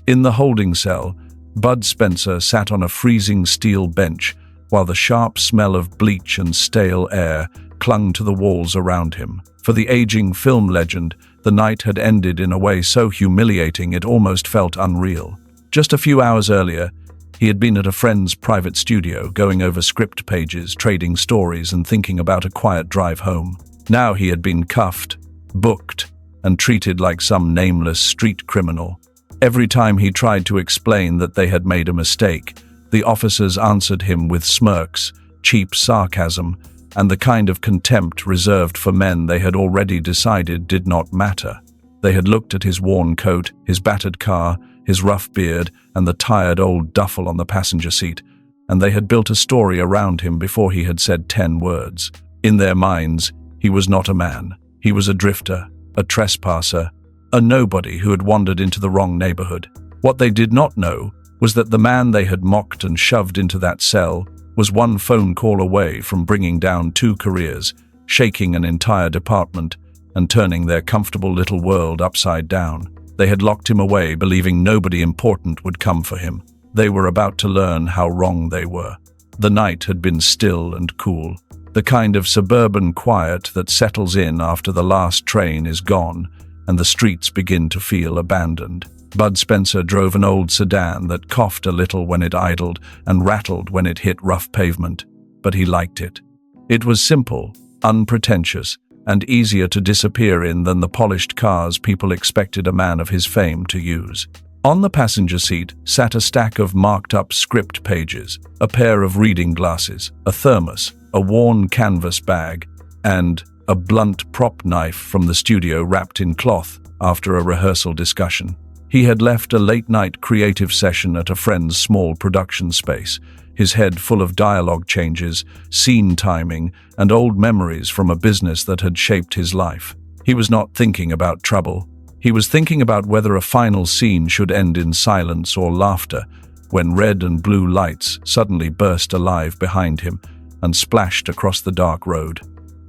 In the holding cell, Bud Spencer sat on a freezing steel bench while the sharp smell of bleach and stale air clung to the walls around him. For the aging film legend, the night had ended in a way so humiliating it almost felt unreal. Just a few hours earlier, he had been at a friend's private studio, going over script pages, trading stories, and thinking about a quiet drive home. Now he had been cuffed, booked, and treated like some nameless street criminal. Every time he tried to explain that they had made a mistake, the officers answered him with smirks, cheap sarcasm, and the kind of contempt reserved for men they had already decided did not matter. They had looked at his worn coat, his battered car, his rough beard, and the tired old duffel on the passenger seat, and they had built a story around him before he had said 10 words. In their minds, he was not a man. He was a drifter, a trespasser, a nobody who had wandered into the wrong neighborhood. What they did not know was that the man they had mocked and shoved into that cell was one phone call away from bringing down 2 careers, shaking an entire department, and turning their comfortable little world upside down. They had locked him away, believing nobody important would come for him. They were about to learn how wrong they were. The night had been still and cool, the kind of suburban quiet that settles in after the last train is gone and the streets begin to feel abandoned. Bud Spencer drove an old sedan that coughed a little when it idled and rattled when it hit rough pavement, but he liked it. It was simple, unpretentious, and easier to disappear in than the polished cars people expected a man of his fame to use. On the passenger seat sat a stack of marked-up script pages, a pair of reading glasses, a thermos, a worn canvas bag, and a blunt prop knife from the studio wrapped in cloth after a rehearsal discussion. He had left a late-night creative session at a friend's small production space, his head full of dialogue changes, scene timing, and old memories from a business that had shaped his life. He was not thinking about trouble. He was thinking about whether a final scene should end in silence or laughter, when red and blue lights suddenly burst alive behind him and splashed across the dark road.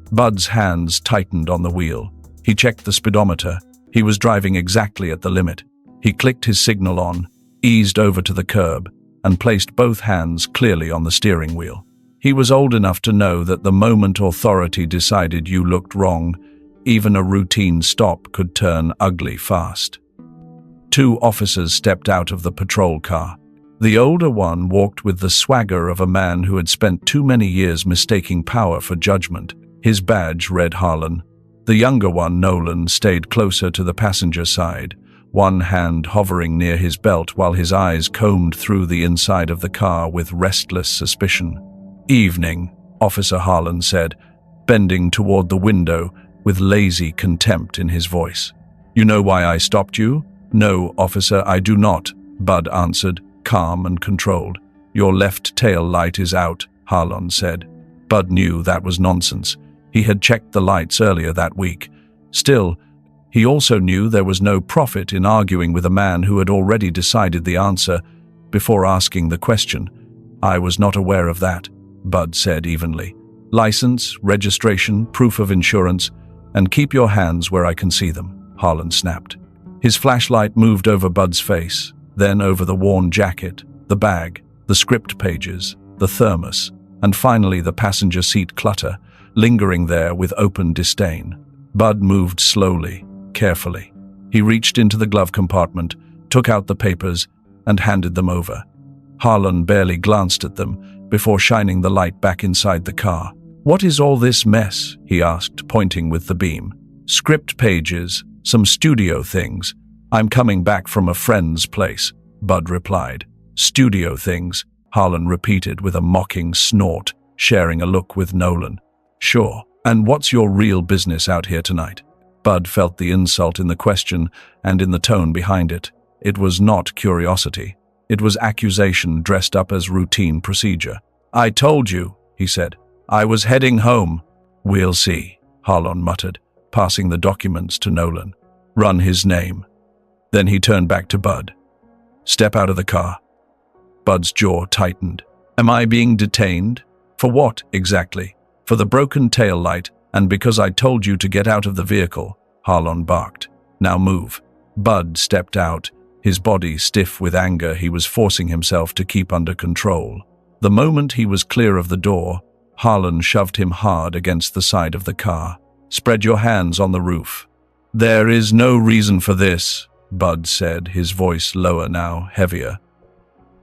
Bud's hands tightened on the wheel. He checked the speedometer. He was driving exactly at the limit. He clicked his signal on, eased over to the curb, and placed both hands clearly on the steering wheel. He was old enough to know that the moment authority decided you looked wrong, even a routine stop could turn ugly fast. 2 officers stepped out of the patrol car. The older one walked with the swagger of a man who had spent too many years mistaking power for judgment. His badge read Harlan. The younger one, Nolan, stayed closer to the passenger side, one hand hovering near his belt while his eyes combed through the inside of the car with restless suspicion. "Evening," Officer Harlan said, bending toward the window with lazy contempt in his voice. "You know why I stopped you?" "No, officer, I do not," Bud answered, calm and controlled. "Your left tail light is out," Harlan said. Bud knew that was nonsense. He had checked the lights earlier that week. Still, he also knew there was no profit in arguing with a man who had already decided the answer before asking the question. "I was not aware of that," Bud said evenly. "License, registration, proof of insurance, and keep your hands where I can see them," Harlan snapped. His flashlight moved over Bud's face, then over the worn jacket, the bag, the script pages, the thermos, and finally the passenger seat clutter, lingering there with open disdain. Bud moved slowly, carefully. He reached into the glove compartment, took out the papers, and handed them over. Harlan barely glanced at them before shining the light back inside the car. "What is all this mess?" he asked, pointing with the beam. "Script pages, some studio things. I'm coming back from a friend's place," Bud replied. "Studio things," Harlan repeated with a mocking snort, sharing a look with Nolan. "Sure. And what's your real business out here tonight?" Bud felt the insult in the question and in the tone behind it. It was not curiosity. It was accusation dressed up as routine procedure. "I told you," he said. "I was heading home." "We'll see," Harlan muttered, passing the documents to Nolan. "Run his name." Then he turned back to Bud. "Step out of the car." Bud's jaw tightened. "Am I being detained? For what, exactly?" "For the broken tail light, and because I told you to get out of the vehicle," Harlan barked. "Now move." Bud stepped out, His body stiff with anger, he was forcing himself to keep under control. The moment he was clear of the door, Harlan shoved him hard against the side of the car. "Spread your hands on the roof." "There is no reason for this," Bud said, his voice lower now, heavier.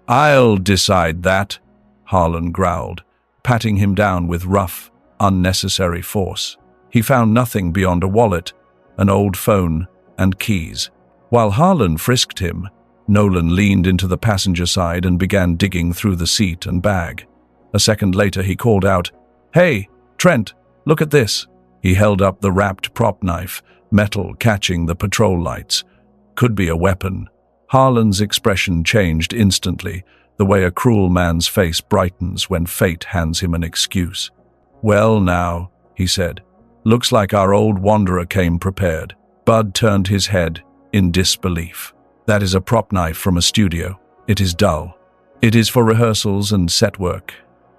"I'll decide that," Harlan growled, patting him down with rough, unnecessary force. He found nothing beyond a wallet, an old phone, and keys. While Harlan frisked him, Nolan leaned into the passenger side and began digging through the seat and bag. A second later he called out, "Hey, Trent, look at this." He held up the wrapped prop knife, metal catching the patrol lights. Could be a weapon. Harlan's expression changed instantly, the way a cruel man's face brightens when fate hands him an excuse. "Well now," he said, "looks like our old wanderer came prepared." Bud turned his head in disbelief. "That is a prop knife from a studio. It is dull. It is for rehearsals and set work.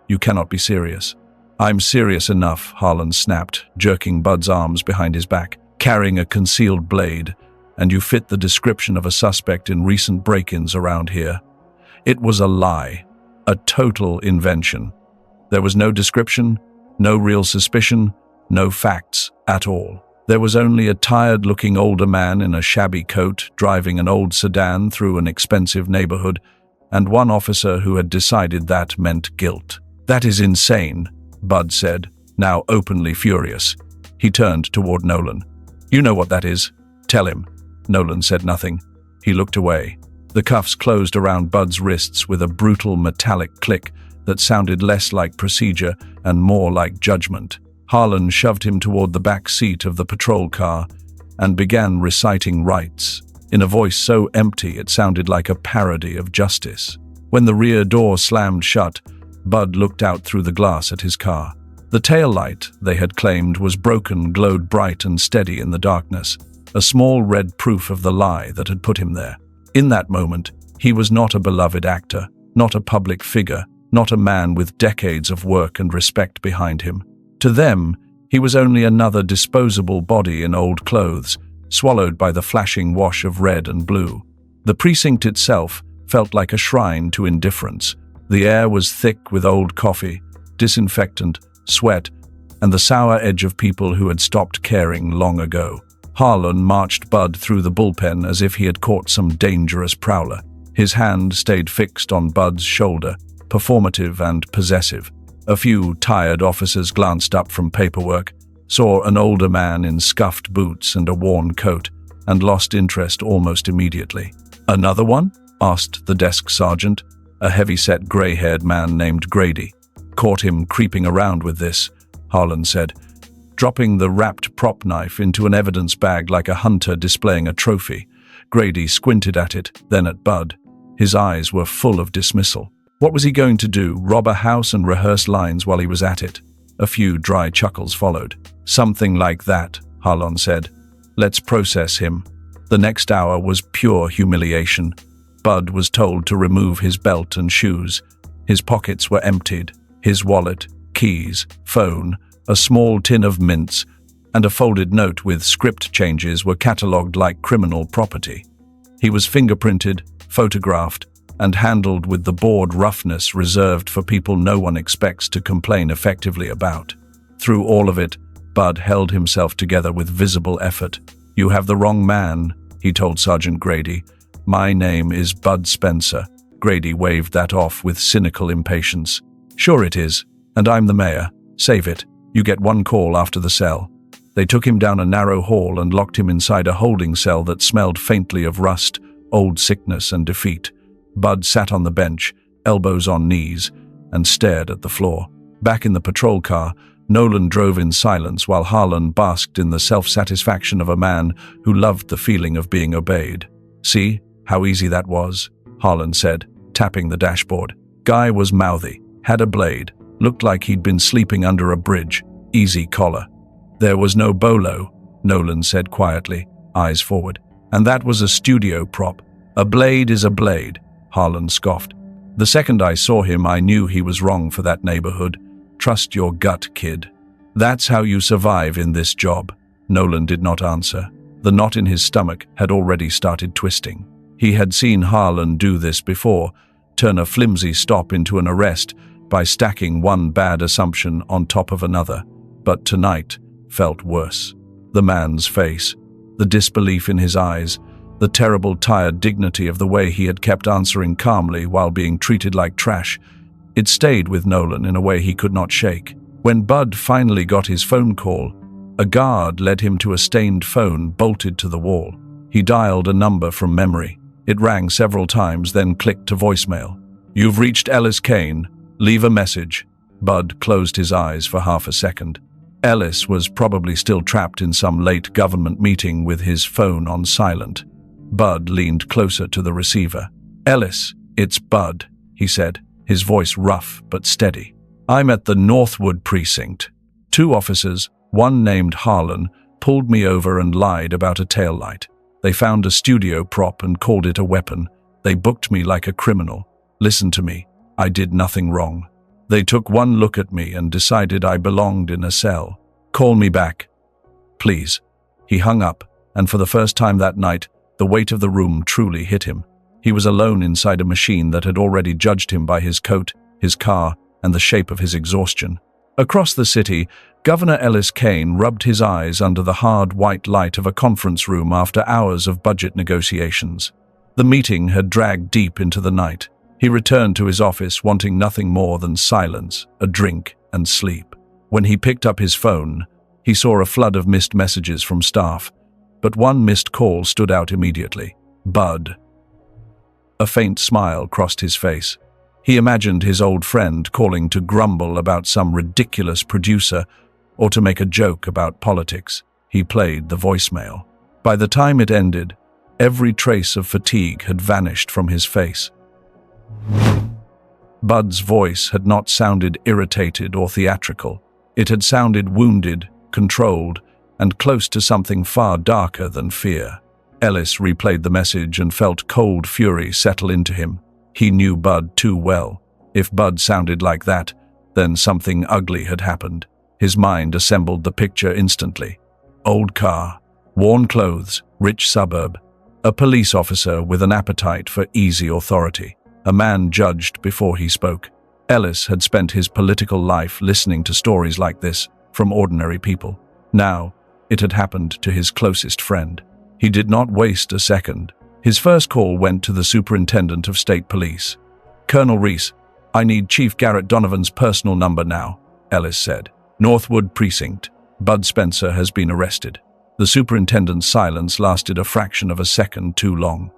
You cannot be serious." "I'm serious enough," Harlan snapped, jerking Bud's arms behind his back, "carrying a concealed blade, and you fit the description of a suspect in recent break-ins around here." It was a lie, a total invention. There was no description, no real suspicion, no facts at all. There was only a tired-looking older man in a shabby coat driving an old sedan through an expensive neighborhood, and one officer who had decided that meant guilt. "That is insane," Bud said, now openly furious. He turned toward Nolan. "You know what that is. Tell him." Nolan said nothing. He looked away. The cuffs closed around Bud's wrists with a brutal metallic click that sounded less like procedure and more like judgment. Harlan shoved him toward the back seat of the patrol car and began reciting rites, in a voice so empty it sounded like a parody of justice. When the rear door slammed shut, Bud looked out through the glass at his car. The taillight, they had claimed, was broken, glowed bright and steady in the darkness, a small red proof of the lie that had put him there. In that moment, he was not a beloved actor, not a public figure, not a man with decades of work and respect behind him. To them, he was only another disposable body in old clothes, swallowed by the flashing wash of red and blue. The precinct itself felt like a shrine to indifference. The air was thick with old coffee, disinfectant, sweat, and the sour edge of people who had stopped caring long ago. Harlan marched Bud through the bullpen as if he had caught some dangerous prowler. His hand stayed fixed on Bud's shoulder, performative and possessive. A few tired officers glanced up from paperwork, saw an older man in scuffed boots and a worn coat, and lost interest almost immediately. "Another one?" asked the desk sergeant, a heavy-set gray-haired man named Grady. "Caught him creeping around with this," Harlan said, dropping the wrapped prop knife into an evidence bag like a hunter displaying a trophy. Grady squinted at it, then at Bud. His eyes were full of dismissal. What was he going to do, rob a house and rehearse lines while he was at it? A few dry chuckles followed. "Something like that," Harlan said. "Let's process him." The next hour was pure humiliation. Bud was told to remove his belt and shoes. His pockets were emptied. His wallet, keys, phone, a small tin of mints, and a folded note with script changes were catalogued like criminal property. He was fingerprinted, photographed, and handled with the bored roughness reserved for people no one expects to complain effectively about. Through all of it, Bud held himself together with visible effort. "You have the wrong man," he told Sergeant Grady. "My name is Bud Spencer." Grady waved that off with cynical impatience. "Sure it is, and I'm the mayor. Save it. You get one call after the cell." They took him down a narrow hall and locked him inside a holding cell that smelled faintly of rust, old sickness, and defeat. Bud sat on the bench, elbows on knees, and stared at the floor. Back in the patrol car, Nolan drove in silence while Harlan basked in the self-satisfaction of a man who loved the feeling of being obeyed. "See how easy that was?" Harlan said, tapping the dashboard. Guy was mouthy, had a blade, looked like he'd been sleeping under a bridge, easy collar. "There was no bolo," Nolan said quietly, eyes forward. "And that was a studio prop. A blade is a blade," Harlan scoffed. "The second I saw him, I knew he was wrong for that neighborhood. Trust your gut, kid. That's how you survive in this job." Nolan did not answer. The knot in his stomach had already started twisting. "What He had seen Harlan do this before, turn a flimsy stop into an arrest by stacking one bad assumption on top of another. But tonight felt worse. The man's face, the disbelief in his eyes, the terrible tired dignity of the way he had kept answering calmly while being treated like trash. It stayed with Nolan in a way he could not shake. When Bud finally got his phone call, a guard led him to a stained phone bolted to the wall. He dialed a number from memory. It rang several times, then clicked to voicemail. "You've reached Ellis Kane. Leave a message." Bud closed his eyes for half a second. Ellis was probably still trapped in some late government meeting with his phone on silent. Bud leaned closer to the receiver. "Ellis, it's Bud," he said, his voice rough but steady. "I'm at the Northwood precinct. 2 officers, one named Harlan, pulled me over and lied about a taillight. They found a studio prop and called it a weapon. They booked me like a criminal. Listen to me. I did nothing wrong. They took one look at me and decided I belonged in a cell. Call me back, please." He hung up, and for the first time that night, the weight of the room truly hit him. He was alone inside a machine that had already judged him by his coat, his car, and the shape of his exhaustion. Across the city, Governor Ellis Kane rubbed his eyes under the hard white light of a conference room after hours of budget negotiations. The meeting had dragged deep into the night. He returned to his office wanting nothing more than silence, a drink, and sleep. When he picked up his phone, he saw a flood of missed messages from staff, but one missed call stood out immediately. Bud. A faint smile crossed his face. He imagined his old friend calling to grumble about some ridiculous producer or to make a joke about politics. He played the voicemail. By the time it ended, every trace of fatigue had vanished from his face. Bud's voice had not sounded irritated or theatrical. It had sounded wounded, controlled, and close to something far darker than fear. Ellis replayed the message and felt cold fury settle into him. He knew Bud too well. If Bud sounded like that, then something ugly had happened. His mind assembled the picture instantly. Old car, worn clothes, rich suburb, a police officer with an appetite for easy authority. A man judged before he spoke. Ellis had spent his political life listening to stories like this from ordinary people. Now, it had happened to his closest friend. He did not waste a second. His first call went to the superintendent of state police. "Colonel Reese, I need Chief Garrett Donovan's personal number now," Ellis said. "Northwood Precinct. Bud Spencer has been arrested." The superintendent's silence lasted a fraction of a second too long.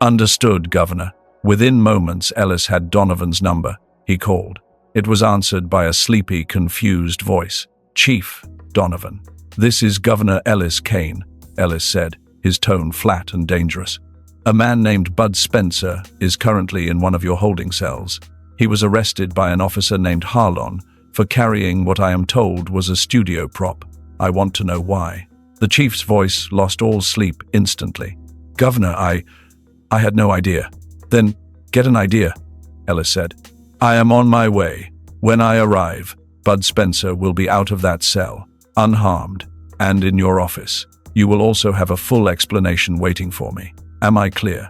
"Understood, Governor." Within moments, Ellis had Donovan's number. He called. It was answered by a sleepy, confused voice. "Chief Donovan. This is Governor Ellis Kane," Ellis said, his tone flat and dangerous. "A man named Bud Spencer is currently in one of your holding cells. He was arrested by an officer named Harlan for carrying what I am told was a studio prop. I want to know why." The chief's voice lost all sleep instantly. "Governor, I had no idea." "Then get an idea," Ellis said. "I am on my way. When I arrive, Bud Spencer will be out of that cell, unharmed, and in your office. You will also have a full explanation waiting for me. Am I clear?"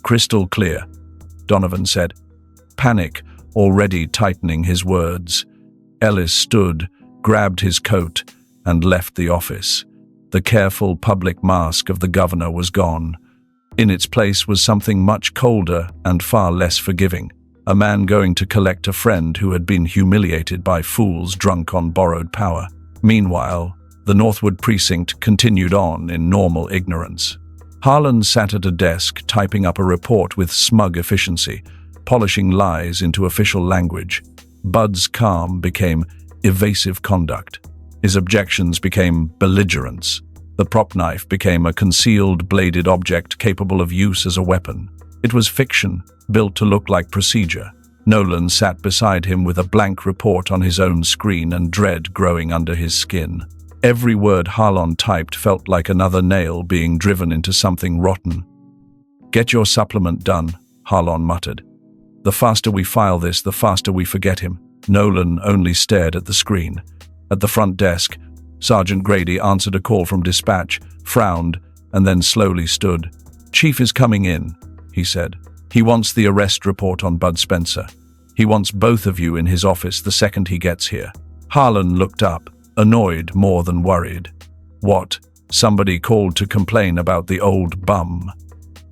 "Crystal clear," Donovan said, panic already tightening his words. Ellis stood, grabbed his coat, and left the office. The careful public mask of the governor was gone. In its place was something much colder and far less forgiving. A man going to collect a friend who had been humiliated by fools drunk on borrowed power. Meanwhile, the Northwood precinct continued on in normal ignorance. Harlan sat at a desk typing up a report with smug efficiency, polishing lies into official language. Bud's calm became evasive conduct. His objections became belligerence. The prop knife became a concealed, bladed object capable of use as a weapon. It was fiction, built to look like procedure. Nolan sat beside him with a blank report on his own screen and dread growing under his skin. Every word Harlan typed felt like another nail being driven into something rotten. "Get your supplement done," Harlan muttered. "The faster we file this, the faster we forget him." Nolan only stared at the screen. At the front desk, Sergeant Grady answered a call from dispatch, frowned, and then slowly stood. "Chief is coming in," he said. "He wants the arrest report on Bud Spencer. He wants both of you in his office the second he gets here." Harlan looked up, annoyed more than worried. "What? Somebody called to complain about the old bum?"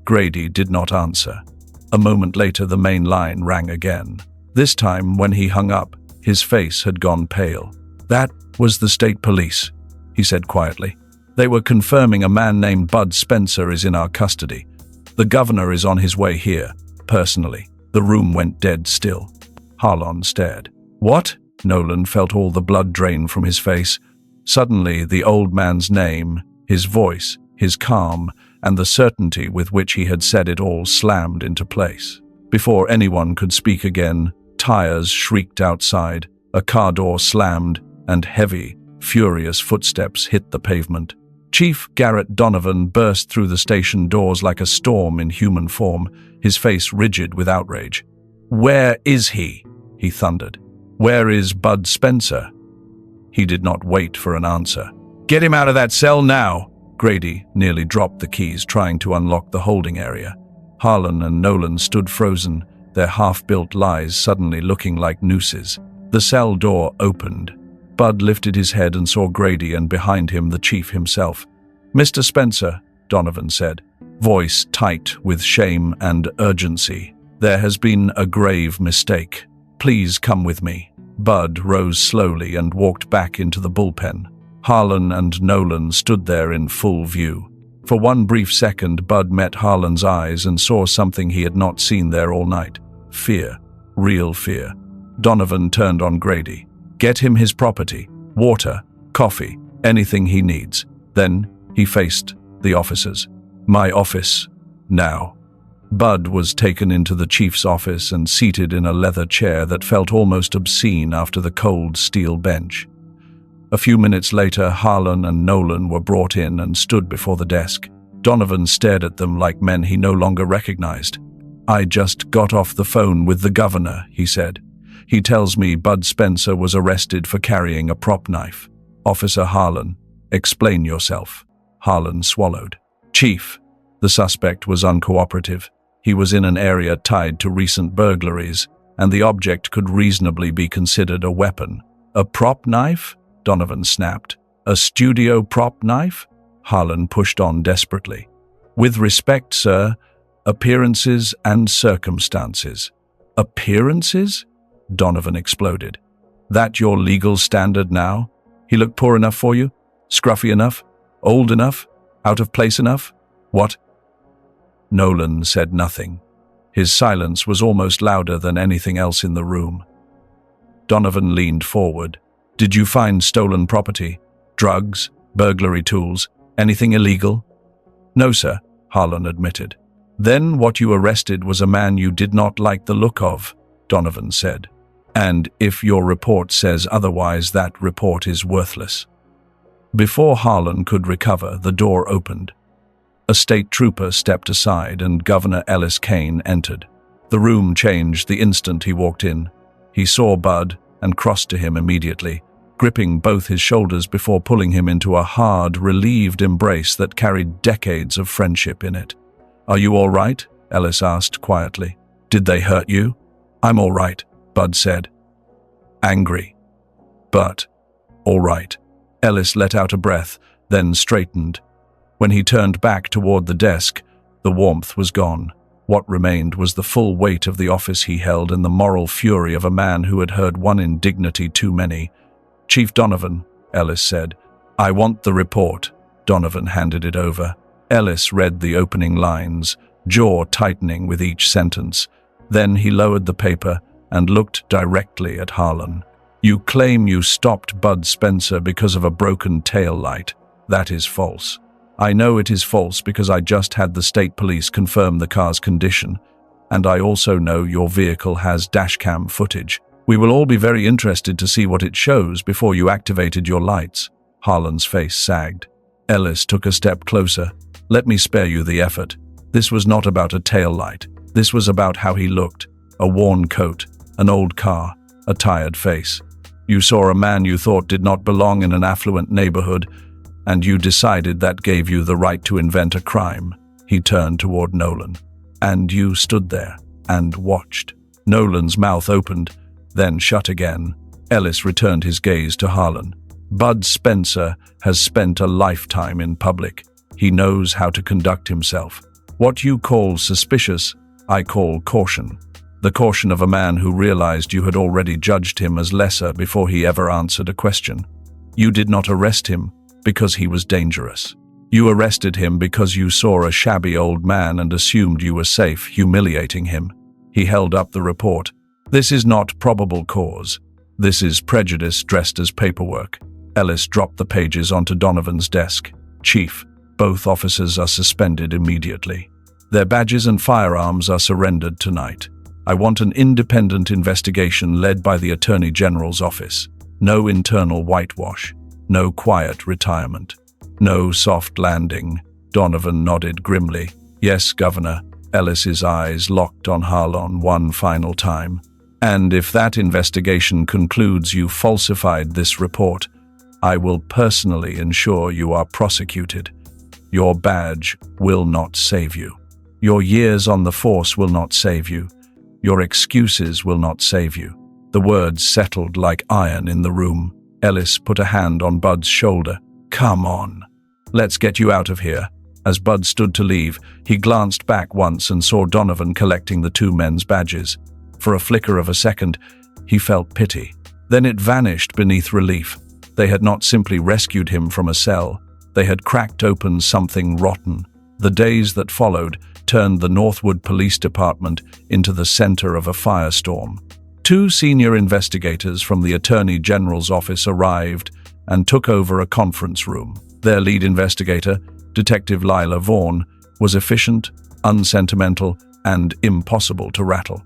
Grady did not answer. A moment later, the main line rang again. This time, when he hung up, his face had gone pale. "That was the state police," he said quietly. "They were confirming a man named Bud Spencer is in our custody. The governor is on his way here, personally." The room went dead still. Harlan stared. "What?" Nolan felt all the blood drain from his face. Suddenly, the old man's name, his voice, his calm, and the certainty with which he had said it all slammed into place. Before anyone could speak again, tires shrieked outside, a car door slammed, and heavy, furious footsteps hit the pavement. Chief Garrett Donovan burst through the station doors like a storm in human form, his face rigid with outrage. "Where is he?" he thundered. "Where is Bud Spencer?" He did not wait for an answer. "Get him out of that cell now!" Grady nearly dropped the keys trying to unlock the holding area. Harlan and Nolan stood frozen, their half-built lies suddenly looking like nooses. The cell door opened. Bud lifted his head and saw Grady, and behind him the chief himself. "Mr. Spencer," Donovan said, voice tight with shame and urgency, "there has been a grave mistake. Please come with me." Bud rose slowly and walked back into the bullpen. Harlan and Nolan stood there in full view. For one brief second, Bud met Harlan's eyes and saw something he had not seen there all night. Fear. Real fear. Donovan turned on Grady. "Get him his property, water, coffee, anything he needs." Then he faced the officers. "My office, now." Bud was taken into the chief's office and seated in a leather chair that felt almost obscene after the cold steel bench. A few minutes later, Harlan and Nolan were brought in and stood before the desk. Donovan stared at them like men he no longer recognized. "I just got off the phone with the governor," he said. "He tells me Bud Spencer was arrested for carrying a prop knife." "Officer Harlan, explain yourself." Harlan swallowed. "Chief." The suspect was uncooperative. He was in an area tied to recent burglaries, and the object could reasonably be considered a weapon. "A prop knife?" Donovan snapped. "A studio prop knife?" Harlan pushed on desperately. "With respect, sir, appearances and circumstances." "Appearances?" Donovan exploded. "That your legal standard now? He looked poor enough for you? Scruffy enough? Old enough? Out of place enough? What?" Nolan said nothing. His silence was almost louder than anything else in the room. Donovan leaned forward. "Did you find stolen property? Drugs? Burglary tools? Anything illegal?" "No, sir," Harlan admitted. "Then what you arrested was a man you did not like the look of," Donovan said. "And if your report says otherwise, that report is worthless." Before Harlan could recover, the door opened. A state trooper stepped aside and Governor Ellis Kane entered. The room changed the instant he walked in. He saw Bud and crossed to him immediately, gripping both his shoulders before pulling him into a hard, relieved embrace that carried decades of friendship in it. "Are you all right?" Ellis asked quietly. "Did they hurt you?" "I'm all right," Bud said. Angry, but all right. Ellis let out a breath, then straightened. When he turned back toward the desk, the warmth was gone. What remained was the full weight of the office he held and the moral fury of a man who had heard one indignity too many. "Chief Donovan," Ellis said. "I want the report." Donovan handed it over. Ellis read the opening lines, jaw tightening with each sentence. Then he lowered the paper and looked directly at Harlan. "You claim you stopped Bud Spencer because of a broken tail light. That is false. I know it is false because I just had the state police confirm the car's condition, and I also know your vehicle has dashcam footage. We will all be very interested to see what it shows before you activated your lights." Harlan's face sagged. Ellis took a step closer. "Let me spare you the effort. This was not about a tail light. This was about how he looked. A worn coat, an old car, a tired face. You saw a man you thought did not belong in an affluent neighborhood, And you decided that gave you the right to invent a crime. He turned toward Nolan. And you stood there and watched. Nolan's mouth opened, then shut again. Ellis returned his gaze to Harlan. Bud Spencer has spent a lifetime in public. He knows how to conduct himself. What you call suspicious, I call caution. The caution of a man who realized you had already judged him as lesser before he ever answered a question. You did not arrest him because he was dangerous. You arrested him because you saw a shabby old man and assumed you were safe, humiliating him. He held up the report. This is not probable cause. This is prejudice dressed as paperwork. Ellis dropped the pages onto Donovan's desk. Chief, both officers are suspended immediately. Their badges and firearms are surrendered tonight. I want an independent investigation led by the Attorney General's office. No internal whitewash. No quiet retirement. No soft landing. Donovan nodded grimly. Yes, Governor. Ellis's eyes locked on Harlan one final time. And if that investigation concludes you falsified this report, I will personally ensure you are prosecuted. Your badge will not save you. Your years on the force will not save you. Your excuses will not save you. The words settled like iron in the room. Ellis put a hand on Bud's shoulder. Come on. Let's get you out of here. As Bud stood to leave, he glanced back once and saw Donovan collecting the two men's badges. For a flicker of a second, he felt pity. Then it vanished beneath relief. They had not simply rescued him from a cell. They had cracked open something rotten. The days that followed turned the Northwood Police Department into the center of a firestorm. Two senior investigators from the Attorney General's office arrived and took over a conference room. Their lead investigator, Detective Lila Vaughn, was efficient, unsentimental, and impossible to rattle.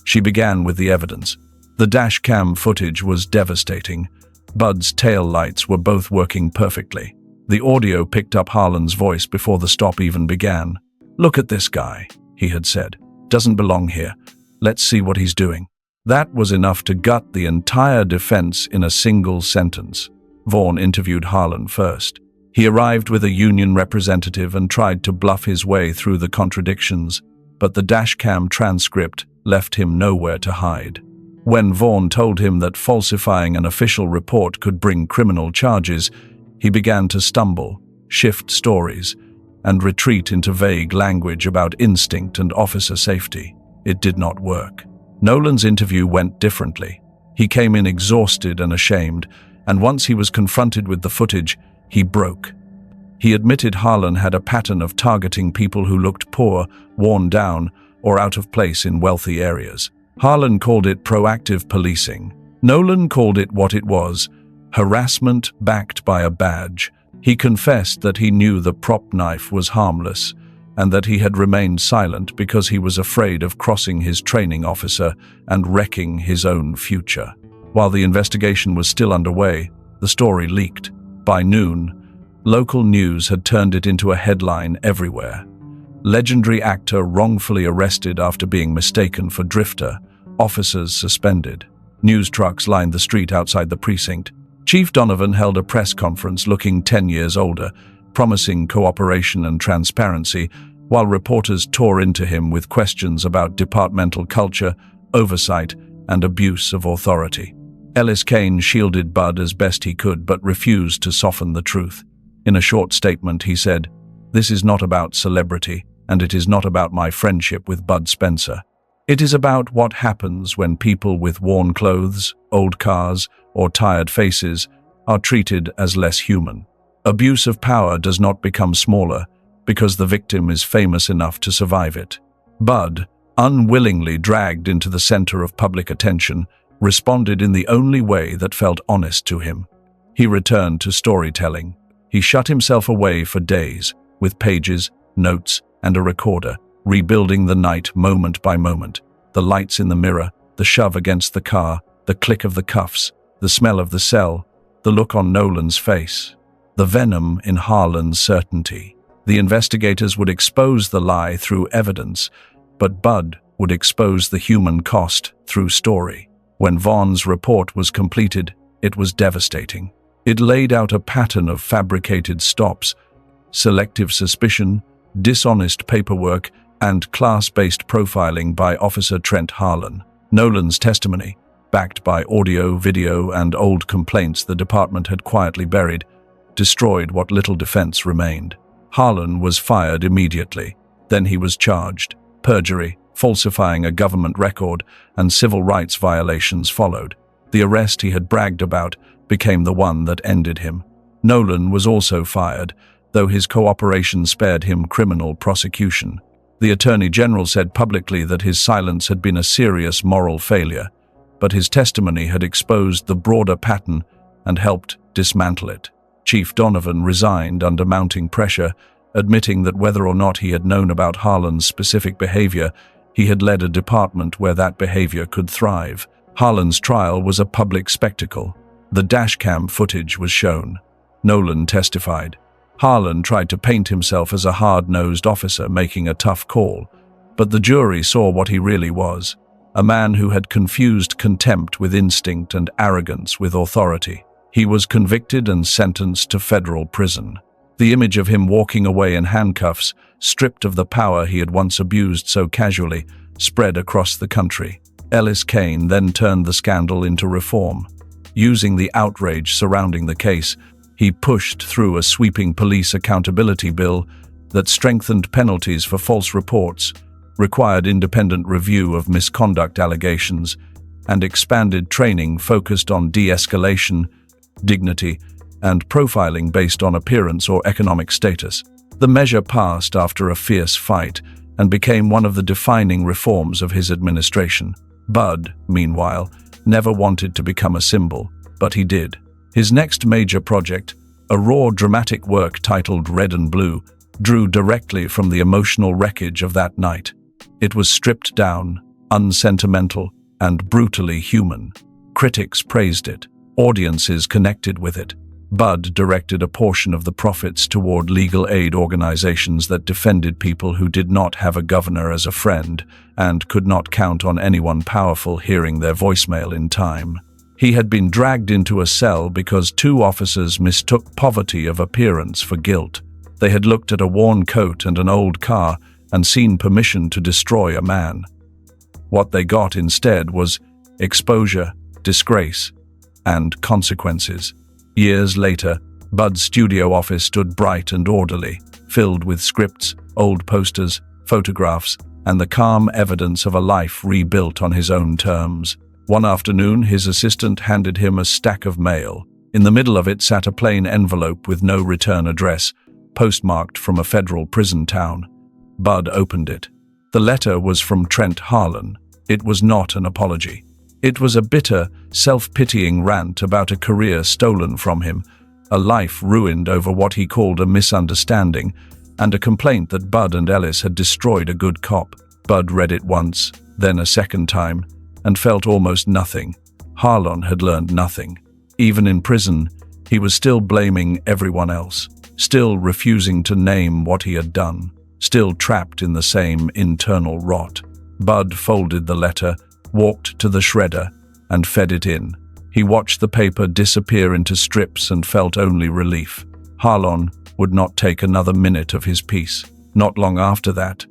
She began with the evidence. The dash cam footage was devastating. Bud's tail lights were both working perfectly. The audio picked up Harlan's voice before the stop even began. Look at this guy, he had said. Doesn't belong here. Let's see what he's doing. That was enough to gut the entire defense in a single sentence. Vaughn interviewed Harlan first. He arrived with a union representative and tried to bluff his way through the contradictions, but the dashcam transcript left him nowhere to hide. When Vaughn told him that falsifying an official report could bring criminal charges, he began to stumble, shift stories, and retreat into vague language about instinct and officer safety. It did not work. Nolan's interview went differently. He came in exhausted and ashamed, and once he was confronted with the footage, he broke. He admitted Harlan had a pattern of targeting people who looked poor, worn down, or out of place in wealthy areas. Harlan called it proactive policing. Nolan called it what it was, harassment backed by a badge. He confessed that he knew the prop knife was harmless, and that he had remained silent because he was afraid of crossing his training officer and wrecking his own future. While the investigation was still underway, the story leaked. By noon, local news had turned it into a headline everywhere. Legendary actor wrongfully arrested after being mistaken for drifter. Officers suspended. News trucks lined the street outside the precinct. Chief Donovan held a press conference looking 10 years older, promising cooperation and transparency, while reporters tore into him with questions about departmental culture, oversight, and abuse of authority. Ellis Kane shielded Bud as best he could, but refused to soften the truth. In a short statement, he said, "This is not about celebrity, and it is not about my friendship with Bud Spencer. It is about what happens when people with worn clothes, old cars, or tired faces are treated as less human. Abuse of power does not become smaller because the victim is famous enough to survive it." Bud, unwillingly dragged into the center of public attention, responded in the only way that felt honest to him. He returned to storytelling. He shut himself away for days, with pages, notes, and a recorder, rebuilding the night moment by moment. The lights in the mirror, the shove against the car, the click of the cuffs, the smell of the cell, the look on Nolan's face, the venom in Harlan's certainty. The investigators would expose the lie through evidence, but Bud would expose the human cost through story. When Vaughn's report was completed, it was devastating. It laid out a pattern of fabricated stops, selective suspicion, dishonest paperwork, and class-based profiling by Officer Trent Harlan. Nolan's testimony, backed by audio, video, and old complaints the department had quietly buried, destroyed what little defense remained. Harlan was fired immediately. Then he was charged. Perjury, falsifying a government record, and civil rights violations followed. The arrest he had bragged about became the one that ended him. Nolan was also fired, though his cooperation spared him criminal prosecution. The Attorney General said publicly that his silence had been a serious moral failure, but his testimony had exposed the broader pattern and helped dismantle it. Chief Donovan resigned under mounting pressure, admitting that whether or not he had known about Harlan's specific behavior, he had led a department where that behavior could thrive. Harlan's trial was a public spectacle. The dashcam footage was shown. Nolan testified. Harlan tried to paint himself as a hard-nosed officer making a tough call, but the jury saw what he really was, a man who had confused contempt with instinct and arrogance with authority. He was convicted and sentenced to federal prison. The image of him walking away in handcuffs, stripped of the power he had once abused so casually, spread across the country. Ellis Kane then turned the scandal into reform. Using the outrage surrounding the case, he pushed through a sweeping police accountability bill that strengthened penalties for false reports, required independent review of misconduct allegations, and expanded training focused on de-escalation, dignity, and profiling based on appearance or economic status. The measure passed after a fierce fight and became one of the defining reforms of his administration. Bud, meanwhile, never wanted to become a symbol, but he did. His next major project, a raw dramatic work titled Red and Blue, drew directly from the emotional wreckage of that night. It was stripped down, unsentimental, and brutally human. Critics praised it. Audiences connected with it. Bud directed a portion of the profits toward legal aid organizations that defended people who did not have a governor as a friend and could not count on anyone powerful hearing their voicemail in time. He had been dragged into a cell because two officers mistook poverty of appearance for guilt. They had looked at a worn coat and an old car and seen permission to destroy a man. What they got instead was exposure, disgrace, and consequences. Years later, Bud's studio office stood bright and orderly, filled with scripts, old posters, photographs, and the calm evidence of a life rebuilt on his own terms. One afternoon, his assistant handed him a stack of mail. In the middle of it sat a plain envelope with no return address, postmarked from a federal prison town. Bud opened it. The letter was from Trent Harlan. It was not an apology. It was a bitter, self-pitying rant about a career stolen from him, a life ruined over what he called a misunderstanding, and a complaint that Bud and Ellis had destroyed a good cop. Bud read it once, then a second time, and felt almost nothing. Harlan had learned nothing. Even in prison, he was still blaming everyone else, still refusing to name what he had done, still trapped in the same internal rot. Bud folded the letter, walked to the shredder, and fed it in. He watched the paper disappear into strips and felt only relief. Harlan would not take another minute of his peace. Not long after that,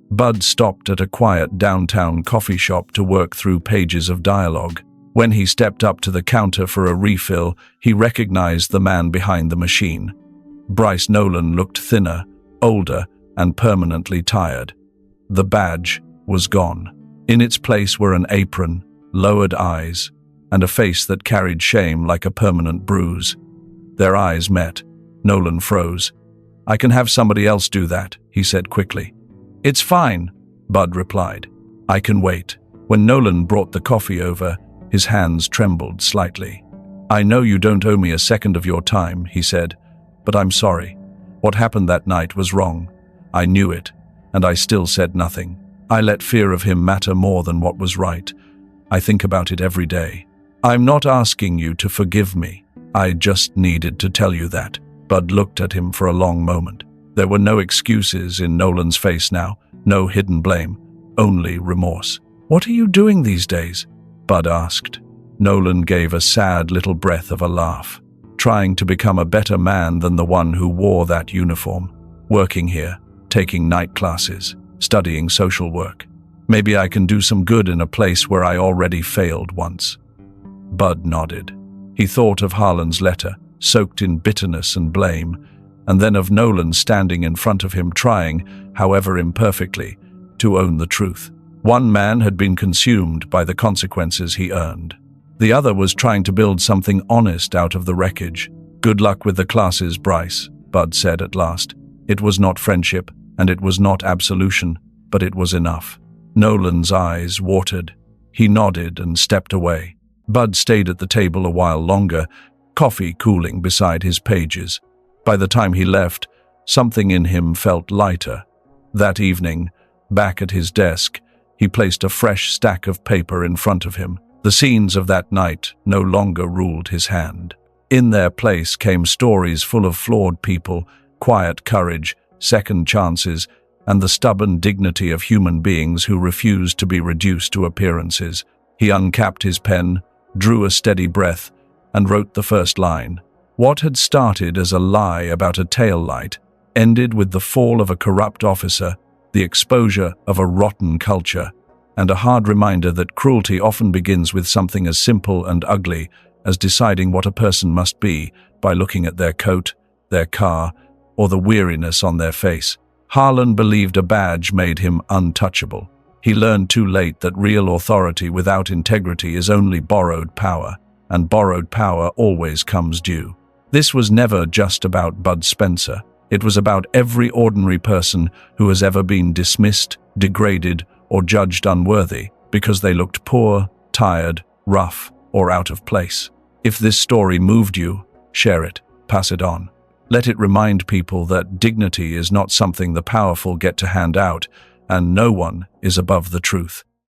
Bud stopped at a quiet downtown coffee shop to work through pages of dialogue. When he stepped up to the counter for a refill, he recognized the man behind the machine. Bryce Nolan looked thinner, older, and permanently tired. The badge was gone. In its place were an apron, lowered eyes, and a face that carried shame like a permanent bruise. Their eyes met. Nolan froze. "I can have somebody else do that," he said quickly. "It's fine," Bud replied. "I can wait." When Nolan brought the coffee over, his hands trembled slightly. "I know you don't owe me a second of your time," he said, "but I'm sorry. What happened that night was wrong. I knew it, and I still said nothing. I let fear of him matter more than what was right. I think about it every day. I'm not asking you to forgive me. I just needed to tell you that." Bud looked at him for a long moment. There were no excuses in Nolan's face now, no hidden blame, only remorse. "What are you doing these days?" Bud asked. Nolan gave a sad little breath of a laugh. trying to become a better man than the one who wore that uniform, working here, taking night classes, studying social work. Maybe I can do some good in a place where I already failed once. Bud nodded. He thought of Harlan's letter, soaked in bitterness and blame, and then of Nolan standing in front of him trying, however imperfectly, to own the truth. One man had been consumed by the consequences he earned. The other was trying to build something honest out of the wreckage. "Good luck with the classes, Bryce," Bud said at last. It was not friendship, and it was not absolution, but it was enough. Nolan's eyes watered. He nodded and stepped away. Bud stayed at the table a while longer, coffee cooling beside his pages. By the time he left, something in him felt lighter. That evening, back at his desk, he placed a fresh stack of paper in front of him. The scenes of that night no longer ruled his hand. In their place came stories full of flawed people, quiet courage, second chances, and the stubborn dignity of human beings who refused to be reduced to appearances. He uncapped his pen, drew a steady breath, and wrote the first line. What had started as a lie about a tail light ended with the fall of a corrupt officer, the exposure of a rotten culture, and a hard reminder that cruelty often begins with something as simple and ugly as deciding what a person must be by looking at their coat, their car, or the weariness on their face. Harlan believed a badge made him untouchable. He learned too late that real authority without integrity is only borrowed power, and borrowed power always comes due. This was never just about Bud Spencer. It was about every ordinary person who has ever been dismissed, degraded, or judged unworthy because they looked poor, tired, rough, or out of place. If this story moved you, share it, pass it on. Let it remind people that dignity is not something the powerful get to hand out, and no one is above the truth.